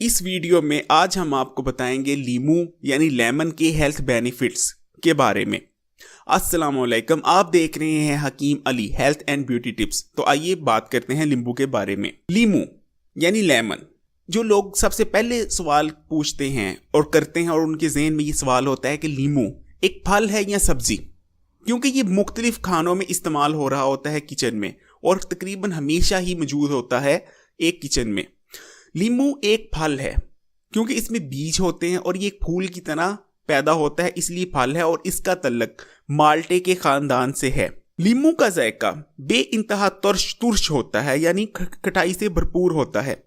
इस वीडियो में आज हम आपको बताएंगे लीमू यानी लेमन के हेल्थ बेनिफिट्स के बारे में। अस्सलाम वालेकुम, आप देख रहे हैं Hakim Ali health and beauty tips. तो आइए बात करते हैं लींबू के बारे में। लीमू यानी लेमन, जो लोग सबसे पहले सवाल पूछते हैं और करते हैं और उनके जहन में ये सवाल होता है कि लीमू एक फल है या सब्जी, क्योंकि ये मुख्तलिफ खानों में इस्तेमाल हो रहा होता है किचन में और तकरीबन हमेशा ही मौजूद होता है एक किचन में। लीमू एक फल है क्योंकि इसमें बीज होते हैं और ये एक फूल की तरह पैदा होता है, इसलिए फल है और इसका तल्लक माल्टे के खानदान से है। लीमू का जायका बेइंतहा तुर्श होता है, यानी खटाई से भरपूर होता है।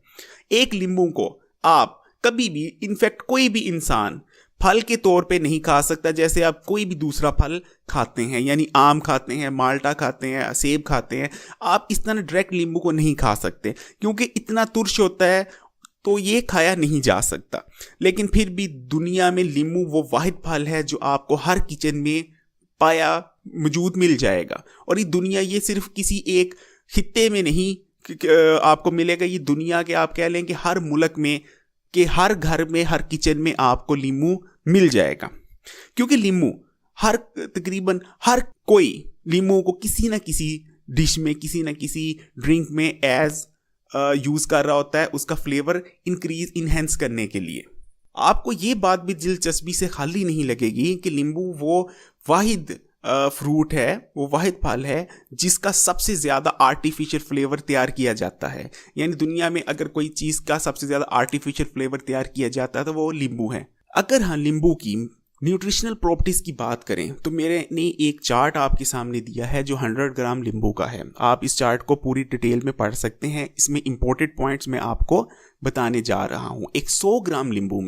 एक लीमू को आप कभी भी, इनफैक्ट कोई भी इंसान फल के तौर पे नहीं खा सकता, जैसे आप कोई भी दूसरा फल खाते हैं, यानी आम खाते हैं, माल्टा खाते हैं, सेब खाते हैं। आप इस तरह डायरेक्ट लींबू को नहीं खा सकते क्योंकि इतना तुर्श होता है, तो ये खाया नहीं जा सकता। लेकिन फिर भी दुनिया में लींबू वो वाहिद फल है जो आपको हर किचन में पाया मौजूद मिल जाएगा। और ये दुनिया, ये सिर्फ किसी एक खित्ते में नहीं आपको मिलेगा, ये दुनिया के आप कह लें कि हर मुल्क में, कि हर घर में, हर किचन में आपको लीमू मिल जाएगा। क्योंकि लीमू तकरीबन हर कोई लीमू को किसी ना किसी डिश में, किसी ना किसी ड्रिंक में एज यूज कर रहा होता है, उसका फ्लेवर इनहेंस करने के लिए। आपको ये बात भी दिलचस्पी से खाली नहीं लगेगी कि लीमू वो वाहिद फ्रूट है, वो वाहिद फल है जिसका सबसे ज़्यादा आर्टिफिशियल फ्लेवर तैयार किया जाता है। यानी दुनिया में अगर कोई चीज़ का सबसे ज़्यादा आर्टिफिशियल फ्लेवर तैयार किया जाता है तो वो लींबू है। अगर हाँ लींबू की न्यूट्रिशनल प्रॉपर्टीज़ की बात करें तो मेरे ने एक चार्ट आपके सामने दिया है जो 100 ग्राम लींबू का है। आप इस चार्ट को पूरी डिटेल में पढ़ सकते हैं। इसमें इंपॉर्टेंट पॉइंट्स मैं आपको बताने जा रहा हूँ। 100 ग्राम लींबू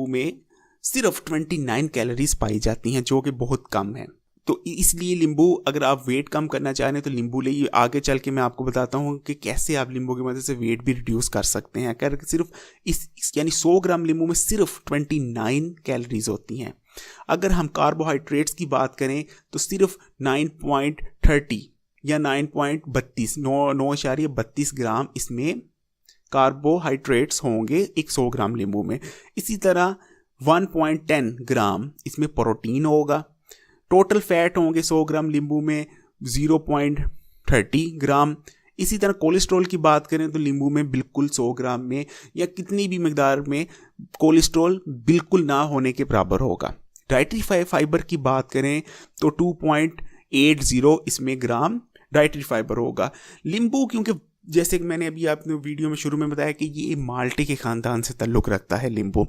में सिर्फ 29 कैलोरीज पाई जाती हैं, जो कि बहुत कम है। तो इसलिए लींबू, अगर आप वेट कम करना चाह रहे हैं तो लींबू ले। आगे चल के मैं आपको बताता हूँ कि कैसे आप लींबू की मदद से वेट भी रिड्यूस कर सकते हैं। अगर सिर्फ यानी 100 ग्राम लींबू में सिर्फ 29 कैलोरीज होती हैं। अगर हम कार्बोहाइड्रेट्स की बात करें तो सिर्फ 9.30 या 9.32 ग्राम इसमें कार्बोहाइड्रेट्स होंगे 100 ग्राम लींबू में। इसी तरह 1.10 ग्राम इसमें प्रोटीन होगा। टोटल फैट होंगे 100 ग्राम लींबू में 0.30 ग्राम। इसी तरह कोलेस्ट्रॉल की बात करें तो लींबू में बिल्कुल 100 ग्राम में या कितनी भी मकदार में कोलेस्ट्रॉल बिल्कुल ना होने के बराबर होगा। डाइटरी फाइबर की बात करें तो 2.80 इसमें ग्राम डाइटरी फाइबर होगा। लींबू, क्योंकि जैसे कि मैंने अभी आपने वीडियो में शुरू में बताया कि ये माल्टे के ख़ानदान से ताल्लुक़ रखता है लींबू।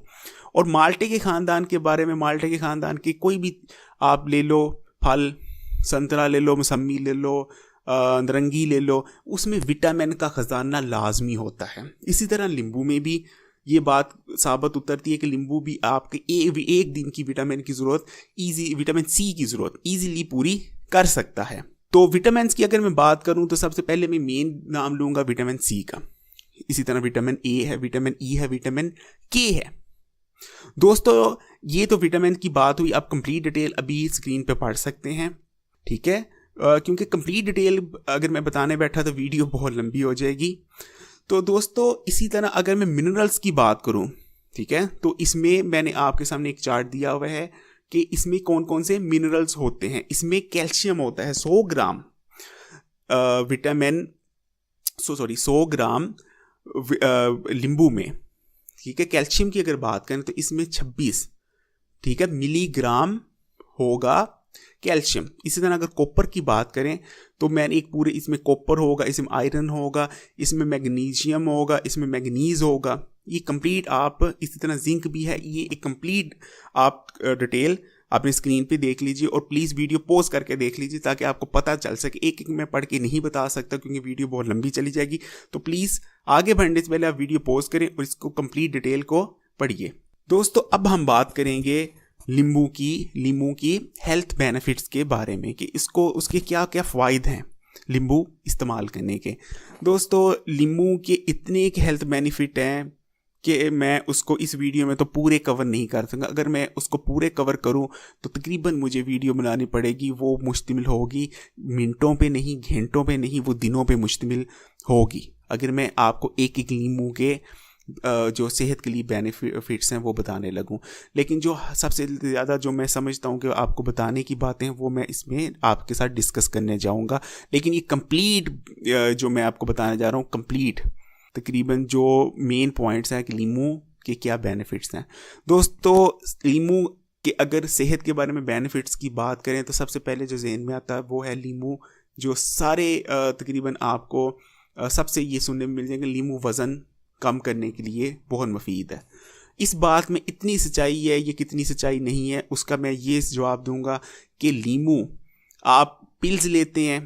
और माल्टे के ख़ानदान के बारे में, माल्टे के ख़ानदान के कोई भी आप ले लो फल, संतरा ले लो, मौसम्मी ले लो, नारंगी ले लो, उसमें विटामिन का ख़जाना लाजमी होता है। इसी तरह लींबू में भी ये बात साबित उतरती है कि लींबू भी आपके एक दिन की विटामिन की ज़रूरत, विटामिन सी की ज़रूरत ईजीली पूरी कर सकता है। तो विटामिन की अगर मैं बात करूं तो सबसे पहले मैं मेन नाम लूँगा विटामिन सी का। इसी तरह विटामिन ए है, विटामिन ई है, विटामिन के है। दोस्तों ये तो विटामिन की बात हुई। आप कंप्लीट डिटेल अभी स्क्रीन पे पढ़ सकते हैं, ठीक है। क्योंकि कंप्लीट डिटेल अगर मैं बताने बैठा तो वीडियो बहुत लंबी हो जाएगी। तो दोस्तों इसी तरह अगर मैं मिनरल्स की बात करूं, ठीक है, तो इसमें मैंने आपके सामने एक चार्ट दिया हुआ है कि इसमें कौन कौन से मिनरल्स होते हैं। इसमें कैल्शियम होता है 100 ग्राम 100 ग्राम लींबू में, ठीक है। कैल्शियम की अगर बात करें तो इसमें 26, ठीक है, मिलीग्राम होगा कैल्शियम। इसी तरह अगर कॉपर की बात करें तो मैंने एक पूरे, इसमें कॉपर होगा, इसमें आयरन होगा, इसमें मैग्नीशियम होगा, इसमें मैग्नीज होगा। ये कंप्लीट आप, इसी तरह जिंक भी है। ये एक कंप्लीट आप डिटेल अपने स्क्रीन पे देख लीजिए और प्लीज़ वीडियो पॉज करके देख लीजिए ताकि आपको पता चल सके। एक एक मैं पढ़ के नहीं बता सकता क्योंकि वीडियो बहुत लंबी चली जाएगी। तो प्लीज़ आगे बढ़ने से पहले आप वीडियो पॉज करें और इसको कंप्लीट डिटेल को पढ़िए। दोस्तों अब हम बात करेंगे लींबू की हेल्थ बेनिफिट्स के बारे में कि उसके क्या क्या फ़ायदे हैं लींबू इस्तेमाल करने के। दोस्तों लींबू के इतने के हेल्थ बेनिफिट हैं कि मैं उसको इस वीडियो में तो पूरे कवर नहीं कर सकूँगा। अगर मैं उसको पूरे कवर करूँ तो तकरीबन मुझे वीडियो बनानी पड़ेगी, वो मुश्तमिल होगी मिनटों पे नहीं, घंटों पे नहीं, वो दिनों पे मुश्तमिल होगी। अगर मैं आपको एक एक लीमू के जो सेहत के लिए बेनिफिट्स हैं वो बताने लगूं। लेकिन जो सबसे ज़्यादा जो मैं समझता हूं कि आपको बताने की बातें हैं वो मैं इसमें आपके साथ डिस्कस करने जाऊंगा। लेकिन ये कंप्लीट जो मैं आपको बताने जा रहा हूं, कंप्लीट तकरीबन जो मेन पॉइंट्स हैं कि लीमू के क्या बेनिफिट्स हैं। दोस्तों, लीमू के अगर सेहत के बारे में बेनिफिट्स की बात करें तो सबसे पहले जो जहन में आता है वो है लीमू। जो सारे तकरीबन आपको सबसे ये सुनने में मिल जाएगा, लीमू वज़न कम करने के लिए बहुत मुफीद है। इस बात में इतनी सच्चाई है, ये कितनी सच्चाई नहीं है उसका मैं ये जवाब दूंगा कि लीमू आप पिल्स लेते हैं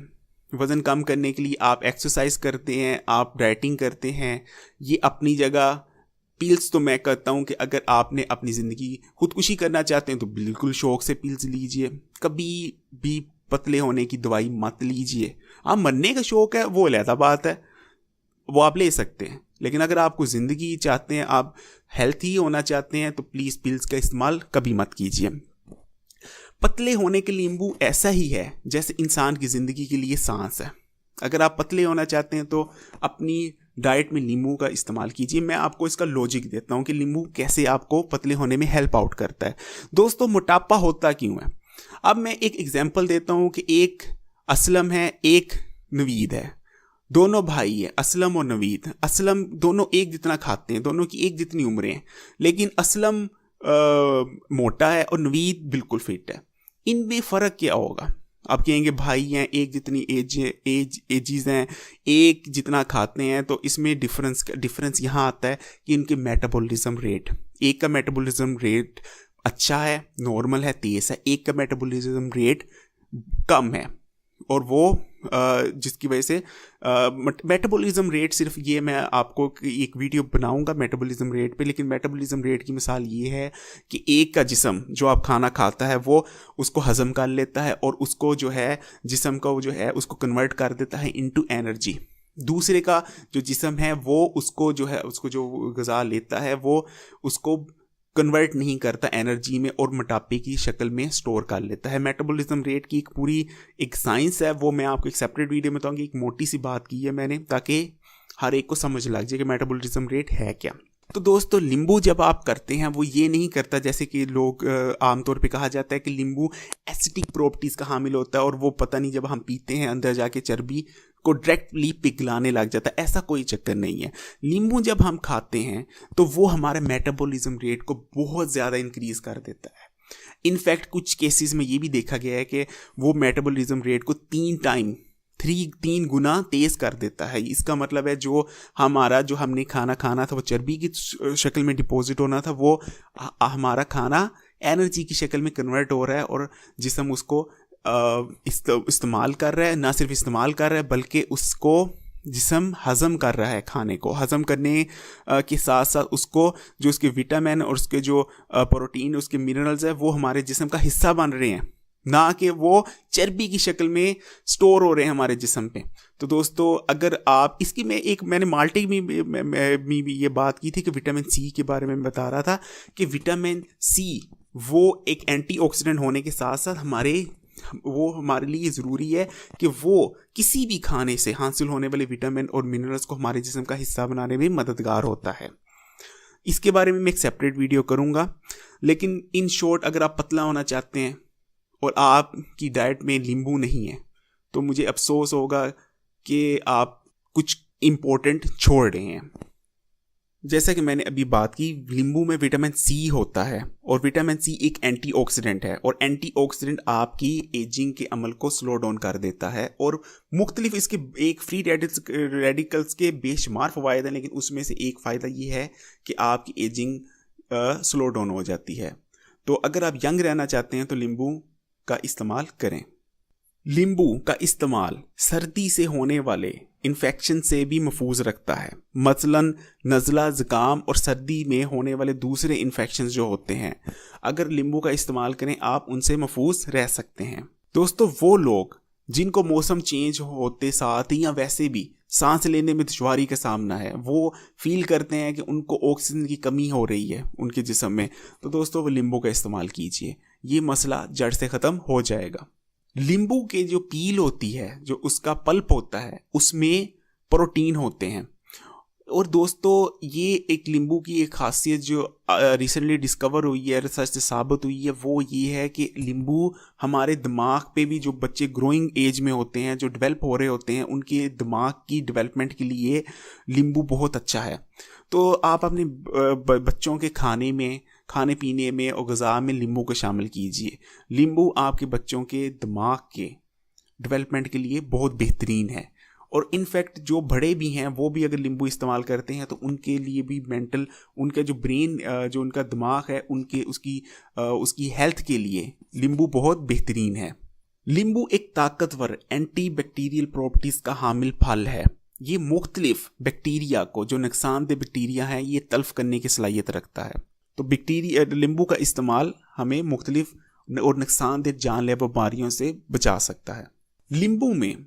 वज़न कम करने के लिए, आप एक्सरसाइज करते हैं, आप डाइटिंग करते हैं, ये अपनी जगह। पिल्स तो मैं कहता हूँ कि अगर आपने अपनी ज़िंदगी खुदकुशी करना चाहते हैं तो बिल्कुल शौक से पिल्स लीजिए, कभी भी पतले होने की दवाई मत लीजिए। आप मरने का शौक है वो अलग बात है, वो आप ले सकते हैं। लेकिन अगर आपको ज़िंदगी चाहते हैं, आप हेल्थी होना चाहते हैं तो प्लीज़ पिल्स का इस्तेमाल कभी मत कीजिए। पतले होने के नींबू ऐसा ही है जैसे इंसान की ज़िंदगी के लिए सांस है। अगर आप पतले होना चाहते हैं तो अपनी डाइट में नींबू का इस्तेमाल कीजिए। मैं आपको इसका लॉजिक देता हूँ कि नींबू कैसे आपको पतले होने में हेल्प आउट करता है। दोस्तों, मोटापा होता क्यों है? अब मैं एक एग्जांपल देता हूँ कि एक असलम है, एक नवीद है, दोनों भाई हैं, असलम और नवीद। असलम दोनों एक जितना खाते हैं, दोनों की एक जितनी उम्रें हैं, लेकिन असलम मोटा है और नवीद बिल्कुल फिट है। इनमें फ़र्क क्या होगा? आप कहेंगे भाई हैं, एक जितनी एजीज हैं, एक जितना खाते हैं, तो इसमें डिफरेंस यहाँ आता है कि इनके मेटाबॉलिज्म रेट, एक का मेटाबॉलिज्म रेट अच्छा है, नॉर्मल है, तेज़ है, एक का मेटाबॉलिज्म रेट कम है, और वो जिसकी वजह से मेटाबॉलिज्म रेट सिर्फ ये, मैं आपको एक वीडियो बनाऊंगा मेटाबॉलिज्म रेट पे, लेकिन मेटाबॉलिज्म रेट की मिसाल ये है कि एक का जिस्म जो आप खाना खाता है वो उसको हज़म कर लेता है और उसको जो है जिस्म का जो है उसको कन्वर्ट कर देता है इनटू एनर्जी। दूसरे का जो जिस्म है वो उसको जो है उसको जो ग़िज़ा लेता है वो उसको कन्वर्ट नहीं करता एनर्जी में और मोटापे की शक्ल में स्टोर कर लेता है। मेटाबॉलिज्म रेट की एक पूरी एक साइंस है, वो मैं आपको एक सेपरेट वीडियो में बताऊंगी। एक मोटी सी बात की है मैंने ताकि हर एक को समझ लग जाए कि मेटाबॉलिज्म रेट है क्या। तो दोस्तों, नींबू जब आप करते हैं वो ये नहीं करता जैसे कि लोग आमतौर पे कहा जाता है कि नींबू एसिडिक प्रॉपर्टीज़ का हामिल होता है और वो पता नहीं जब हम पीते हैं अंदर जाके चर्बी को डायरेक्टली पिघलाने लग जाता है। ऐसा कोई चक्कर नहीं है। नींबू जब हम खाते हैं तो वो हमारे मेटाबॉलिज्म रेट को बहुत ज़्यादा इंक्रीज़ कर देता है। इनफैक्ट कुछ केसेस में ये भी देखा गया है कि वो मेटाबॉलिज्म रेट को 3 गुना तेज़ कर देता है। इसका मतलब है जो हमने खाना था वो चर्बी की शक्ल में डिपॉजिट होना था, वो हमारा खाना एनर्जी की शक्ल में कन्वर्ट हो रहा है और जिस्म उसको इस्तेमाल कर रहा है। ना सिर्फ इस्तेमाल कर रहा है बल्कि उसको जिस्म हज़म कर रहा है। खाने को हज़म करने के साथ साथ उसको जो उसके विटामिन और उसके जो प्रोटीन उसके मिनरल्स है वो हमारे जिस्म का हिस्सा बन रहे हैं, ना कि वो चर्बी की शक्ल में स्टोर हो रहे हैं हमारे जिस्म पे। तो दोस्तों, अगर आप इसकी मैंने माल्टे में भी ये बात की थी कि विटामिन सी के बारे में बता रहा था कि विटामिन सी वो एक एंटीऑक्सीडेंट होने के साथ साथ हमारे लिए ज़रूरी है कि वो किसी भी खाने से हासिल होने वाले विटामिन और मिनरल्स को हमारे जिस्म का हिस्सा बनाने में मददगार होता है। इसके बारे में मैं एक सेपरेट वीडियो करूँगा। लेकिन इन शॉर्ट, अगर आप पतला होना चाहते हैं और आपकी डाइट में नींबू नहीं है तो मुझे अफसोस होगा कि आप कुछ इम्पोर्टेंट छोड़ रहे हैं। जैसा कि मैंने अभी बात की, नींबू में विटामिन सी होता है और विटामिन सी एक एंटीऑक्सीडेंट है और एंटीऑक्सीडेंट आपकी एजिंग के अमल को स्लो डाउन कर देता है और मुख्तलिफ इसके एक फ्री रेडिकल्स के बेशुमार फ़वायद हैं, लेकिन उसमें से एक फ़ायदा ये है कि आपकी एजिंग स्लो डाउन हो जाती है। तो अगर आप यंग रहना चाहते हैं तो नींबू का इस्तेमाल करें। नींबू का इस्तेमाल सर्दी से होने वाले इन्फेक्शन से भी महफूज रखता है, मसलन नज़ला, ज़ुकाम और सर्दी में होने वाले दूसरे इन्फेक्शन जो होते हैं। अगर नींबू का इस्तेमाल करें आप उनसे महफूज रह सकते हैं। दोस्तों, वो लोग जिनको मौसम चेंज होते साथ या वैसे भी सांस लेने में दुश्वारी का सामना है, वो फील करते हैं कि उनको ऑक्सीजन की कमी हो रही है उनके जिस्म में, तो दोस्तों वो नींबू का इस्तेमाल कीजिए, ये मसला जड़ से ख़त्म हो जाएगा। नींबू के जो पील होती है, जो उसका पल्प होता है, उसमें प्रोटीन होते हैं। और दोस्तों ये एक नींबू की एक खासियत जो रिसेंटली डिस्कवर हुई है, रिसर्च से साबित हुई है, वो ये है कि नींबू हमारे दिमाग पे भी, जो बच्चे ग्रोइंग एज में होते हैं, जो डेवलप हो रहे होते हैं, उनके दिमाग की डेवलपमेंट के लिए नींबू बहुत अच्छा है। तो आप अपने बच्चों के खाने पीने में और ग़िज़ा में नींबू को शामिल कीजिए। नींबू आपके बच्चों के दिमाग के डेवलपमेंट के लिए बहुत बेहतरीन है। और इनफैक्ट जो बड़े भी हैं वो भी अगर नींबू इस्तेमाल करते हैं तो उनके लिए भी मेंटल, उनका जो ब्रेन, जो उनका दिमाग है, उसकी हेल्थ के लिए नींबू बहुत बेहतरीन है। नींबू एक ताकतवर एंटी बैक्टीरियल प्रॉपर्टीज़ का हामिल फल है। ये मुख्तलिफ बैक्टीरिया को, जो नुकसानदेह बैक्टीरिया हैं, ये तल्फ करने की सलाहियत रखता है। तो नींबू का इस्तेमाल हमें मुख्तलिफ और नुकसानदेह जानलेवा बीमारियों से बचा सकता है। नींबू में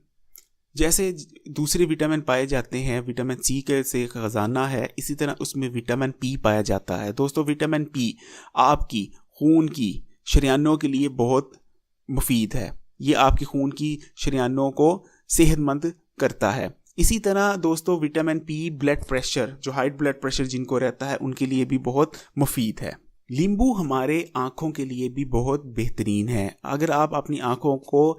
जैसे दूसरे विटामिन पाए जाते हैं, विटामिन सी के से खजाना है, इसी तरह उसमें विटामिन पी पाया जाता है। दोस्तों विटामिन पी आपकी खून की शरीयानों के लिए बहुत मुफीद है। ये आपकी खून की शरीयानों को सेहतमंद करता है। इसी तरह दोस्तों विटामिन पी ब्लड प्रेशर, जो हाई ब्लड प्रेशर जिनको रहता है, उनके लिए भी बहुत मुफीद है। नींबू हमारे आँखों के लिए भी बहुत बेहतरीन है। अगर आप अपनी आँखों को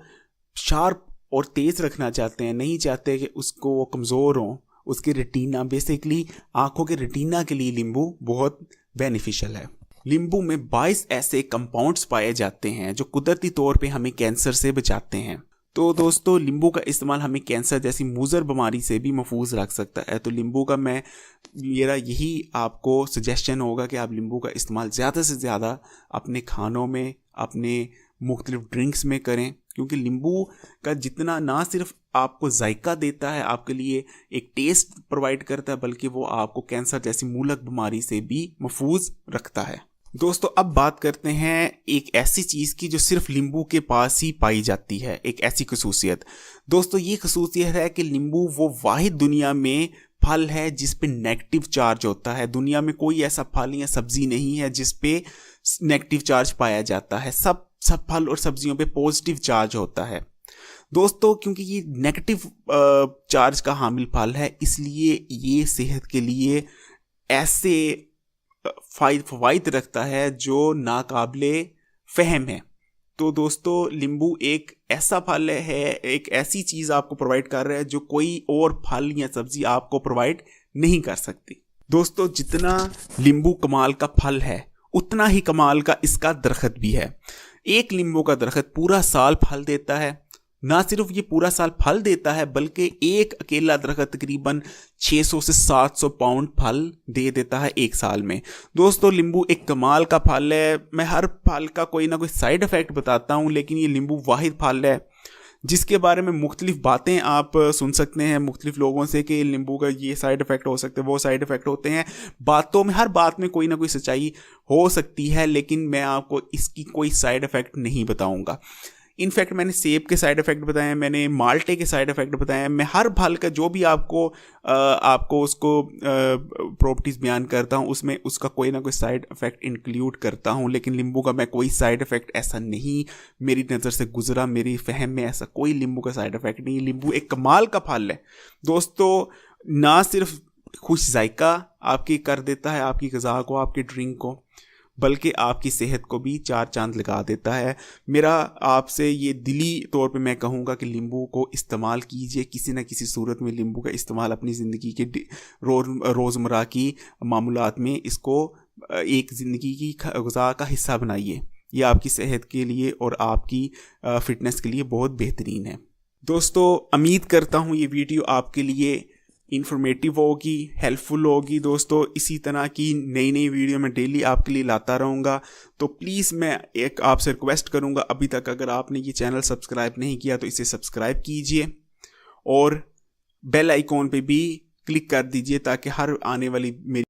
शार्प और तेज़ रखना चाहते हैं, नहीं चाहते कि उसको वो कमज़ोर हों, उसके रेटिना, बेसिकली आँखों के रेटिना के लिए नींबू बहुत बेनिफिशियल है। नींबू में 22 ऐसे कंपाउंड्स पाए जाते हैं जो कुदरती तौर पे हमें कैंसर से बचाते हैं। तो दोस्तों नींबू का इस्तेमाल हमें कैंसर जैसी मुज़र बीमारी से भी महफूज रख सकता है। तो नींबू का मेरा यही आपको सजेशन होगा कि आप नींबू का इस्तेमाल ज़्यादा से ज़्यादा अपने खानों में, अपने मुख्तलिफ ड्रिंक्स में करें, क्योंकि नींबू का जितना ना सिर्फ आपको जायका देता है, आपके लिए एक टेस्ट प्रोवाइड करता है, बल्कि वो आपको कैंसर जैसी मूलक बीमारी से भी महफूज रखता है। दोस्तों अब बात करते हैं एक ऐसी चीज़ की जो सिर्फ नींबू के पास ही पाई जाती है, एक ऐसी खसूसियत। दोस्तों ये खसूसियत है कि नींबू वो वाहिद दुनिया में फल है जिस पे नेगेटिव चार्ज होता है। दुनिया में कोई ऐसा फल या सब्जी नहीं है जिस पे नेगेटिव चार्ज पाया जाता है। सब फल और सब्जियों पे पॉजिटिव चार्ज होता है। दोस्तों क्योंकि ये नेगेटिव चार्ज का हामिल फल है, इसलिए ये सेहत के लिए ऐसे फ़वाइद रखता है जो नाकाबिले फ़हम है। तो दोस्तों नींबू एक ऐसा फल है, एक ऐसी चीज़ आपको प्रोवाइड कर रहा है जो कोई और फल या सब्जी आपको प्रोवाइड नहीं कर सकती। दोस्तों जितना नींबू कमाल का फल है, उतना ही कमाल का इसका दरख्त भी है। एक नींबू का दरख्त पूरा साल फल देता है। ना सिर्फ ये पूरा साल फल देता है, बल्कि एक अकेला दरख्त तकरीबन 600 से 700 पाउंड फल दे देता है एक साल में। दोस्तों नींबू एक कमाल का फल है। मैं हर फल का कोई ना कोई साइड इफ़ेक्ट बताता हूँ, लेकिन ये नींबू वाहिद फल है जिसके बारे में मुख्तलिफ बातें आप सुन सकते हैं मुख्तलिफ लोगों से कि नींबू का ये साइड इफ़ेक्ट हो सकते हैं, वो साइड इफ़ेक्ट होते हैं। बातों में, हर बात में कोई ना कोई सच्चाई हो सकती है, लेकिन मैं आपको इसकी कोई साइड इफ़ेक्ट नहीं बताऊंगा। इनफैक्ट मैंने सेब के साइड इफ़ेक्ट बताए, मैंने माल्टे के साइड इफ़ेक्ट बताए। मैं हर फल का जो भी आपको उसको प्रॉपर्टीज़ बयान करता हूँ, उसमें उसका कोई ना कोई साइड इफ़ेक्ट इंक्लूड करता हूँ। लेकिन नींबू का मैं कोई साइड इफ़ेक्ट ऐसा नहीं मेरी नज़र से गुजरा, मेरी फहम में ऐसा कोई नींबू का साइड इफ़ेक्ट नहीं। नींबू एक कमाल का फल है दोस्तों। ना सिर्फ खुश जायका आपकी कर देता है, आपकी ग़िज़ा को, आपकी ड्रिंक को, बल्कि आपकी सेहत को भी 4 चांद लगा देता है। मेरा आपसे ये दिली तौर पे मैं कहूँगा कि नींबू को इस्तेमाल कीजिए, किसी न किसी सूरत में नींबू का इस्तेमाल अपनी ज़िंदगी के रोज़मर्रा की मामूलात में इसको एक ज़िंदगी की ग़िज़ा का हिस्सा बनाइए। ये आपकी सेहत के लिए और आपकी फ़िटनेस के लिए बहुत बेहतरीन है। दोस्तों उम्मीद करता हूँ ये वीडियो आपके लिए इन्फॉर्मेटिव होगी, हेल्पफुल होगी। दोस्तों इसी तरह की नई नई वीडियो मैं डेली आपके लिए लाता रहूँगा। तो प्लीज़ मैं एक आपसे रिक्वेस्ट करूँगा, अभी तक अगर आपने ये चैनल सब्सक्राइब नहीं किया तो इसे सब्सक्राइब कीजिए और बेल आइकॉन पे भी क्लिक कर दीजिए ताकि हर आने वाली मेरी